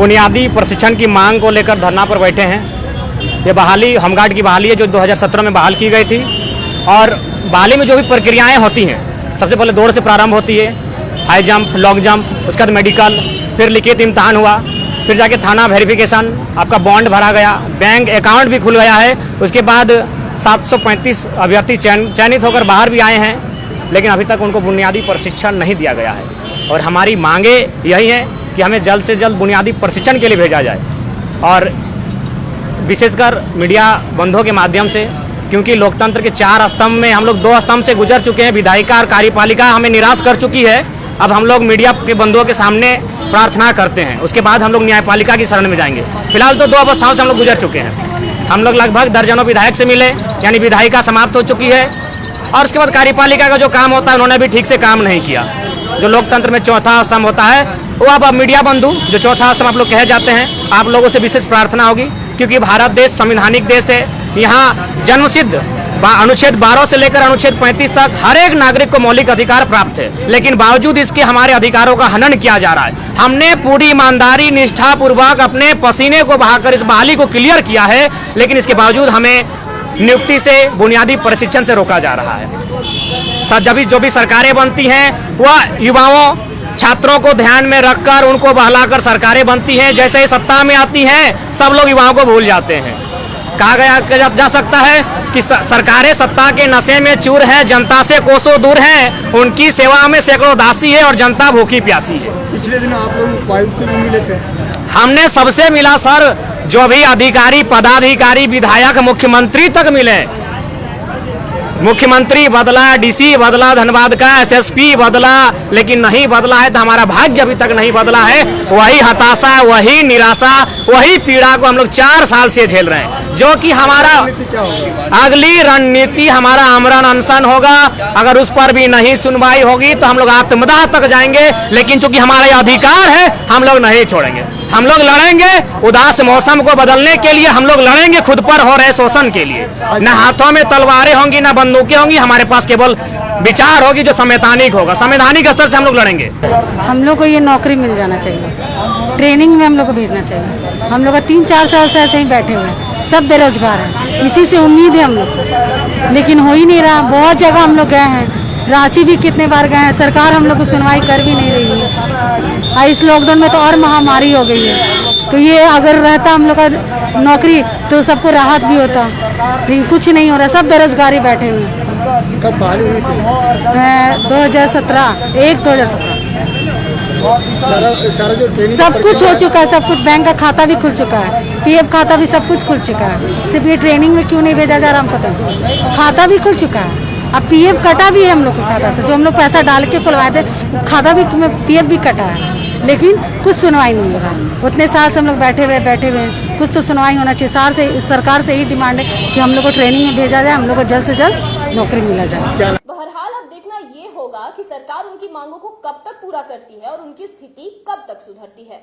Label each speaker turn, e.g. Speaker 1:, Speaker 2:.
Speaker 1: बुनियादी प्रशिक्षण की मांग को लेकर धरना पर बैठे हैं। ये बहाली होमगार्ड की बहाली है जो 2017 में बहाल की गई थी। और बहाली में जो भी प्रक्रियाएं होती हैं, सबसे पहले दौड़ से प्रारंभ होती है, हाई जंप, लॉन्ग जंप, उसके बाद मेडिकल, फिर लिखित इम्तहान हुआ, फिर जाके थाना वेरिफिकेशन, आपका बॉन्ड भरा गया, बैंक अकाउंट भी खुल गया है। उसके बाद 735 अभ्यर्थी चयनित होकर बाहर भी आए हैं, लेकिन अभी तक उनको बुनियादी प्रशिक्षण नहीं दिया गया है। और हमारी मांगे यही हैं कि हमें जल्द से जल्द बुनियादी प्रशिक्षण के लिए भेजा जाए, और विशेषकर मीडिया बंधुओं के माध्यम से, क्योंकि लोकतंत्र के 4 स्तंभ में हम लोग 2 स्तंभ से गुजर चुके हैं। विधायिका और कार्यपालिका हमें निराश कर चुकी है। अब हम लोग मीडिया के बंधुओं के सामने प्रार्थना करते हैं, उसके बाद हम लोग न्यायपालिका की शरण में जाएंगे। फिलहाल तो 2 अवस्थाओं से हम लोग गुजर चुके हैं। हम लोग लगभग दर्जनों विधायक से मिले, यानी विधायिका समाप्त हो चुकी है, और उसके बाद कार्यपालिका का जो काम होता है उन्होंने भी ठीक से काम नहीं किया। जो लोकतंत्र में चौथा स्तंभ होता है वो अब मीडिया बंधु जो चौथा स्तंभ आप लोग कहे जाते हैं, आप लोगों से विशेष प्रार्थना होगी, क्योंकि भारत देश संवैधानिक देश है। यहाँ जन्मसिद्ध अनुच्छेद 12 से लेकर अनुच्छेद 35 तक हर एक नागरिक को मौलिक अधिकार प्राप्त है, लेकिन बावजूद इसके हमारे अधिकारों का हनन किया जा रहा है। हमने पूरी ईमानदारी निष्ठा पूर्वक अपने पसीने को बहाकर इस बहाली को क्लियर किया है, लेकिन इसके बावजूद हमें नियुक्ति से, बुनियादी प्रशिक्षण से रोका जा रहा है। जो भी सरकारें बनती हैं वह युवाओं, छात्रों को ध्यान में रखकर उनको बहलाकर सरकारें बनती हैं। जैसे ही सत्ता में आती हैं सब लोग युवाओं को भूल जाते हैं। कहा जा सकता है कि सरकारें सत्ता के नशे में चूर हैं, जनता से कोसों दूर हैं, उनकी सेवा में सैकड़ों दासी है और जनता भूखी प्यासी है।
Speaker 2: पिछले दिन आप लोग उपायुक्त से भी मिले थे?
Speaker 1: हमने सबसे मिला सर, जो भी अधिकारी, पदाधिकारी, विधायक, मुख्यमंत्री तक मिले। मुख्यमंत्री बदला, डीसी बदला धनबाद का, एसएसपी बदला, लेकिन नहीं बदला है तो हमारा भाग्य अभी तक नहीं बदला है। वही हताशा, वही निराशा, वही पीड़ा को हम लोग 4 साल से झेल रहे हैं। जो कि हमारा अगली रणनीति हमारा आमरण अनशन होगा। अगर उस पर भी नहीं सुनवाई होगी तो हम लोग आत्मदाह तक जाएंगे, लेकिन चूंकि हमारा अधिकार है हम लोग नहीं छोड़ेंगे। हम लोग लड़ेंगे उदास मौसम को बदलने के लिए, हम लोग लड़ेंगे खुद पर हो रहे शोषण के लिए। न हाथों में तलवारें होंगी, न बंदूकें होंगी, हमारे पास केवल विचार होगी जो संवैधानिक होगा। संवैधानिक स्तर से हम लोग लड़ेंगे।
Speaker 3: हम लोग को ये नौकरी मिल जाना चाहिए, ट्रेनिंग में हम लोग को भेजना चाहिए। हम लोग 3-4 साल से ऐसे ही बैठे हुए हैं, सब बेरोजगार हैं, इसी से उम्मीद है हम लोग को, लेकिन हो ही नहीं रहा। बहुत जगह हम लोग गए हैं, रांची भी कितने बार गए हैं, सरकार हम लोग को सुनवाई कर भी नहीं रही है। इस लॉकडाउन में तो और महामारी हो गई है, तो ये अगर रहता हम लोग का नौकरी तो सबको राहत भी होता, लेकिन कुछ नहीं हो रहा, सब बेरोजगारी बैठे हुए हैं।
Speaker 2: कब बहाली हुई थी?
Speaker 3: 2017
Speaker 2: सारा जो ट्रेनिंग
Speaker 3: सब कुछ हो चुका है, सब कुछ, बैंक का खाता भी खुल चुका है, पीएफ खाता भी सब कुछ खुल चुका है। सिर्फ ये ट्रेनिंग में क्यों नहीं भेजा जा रहा हमको, तो खाता भी खुल चुका है। अब पीएफ कटा भी है हम लोग के खाता से, जो हम लोग पैसा डाल के खुलवाए थे, खाता भी, पीएफ भी कटा है, लेकिन कुछ सुनवाई नहीं हो रहा। उतने साल से हम लोग बैठे हुए कुछ तो सुनवाई होना चाहिए। सरकार से यही डिमांड है कि हम लोग को ट्रेनिंग में भेजा जाए, हम लोग को जल्द से जल्द नौकरी मिला जाए।
Speaker 4: बहरहाल अब देखना ये होगा कि सरकार उनकी मांगों को कब तक पूरा करती है और उनकी स्थिति कब तक सुधरती है।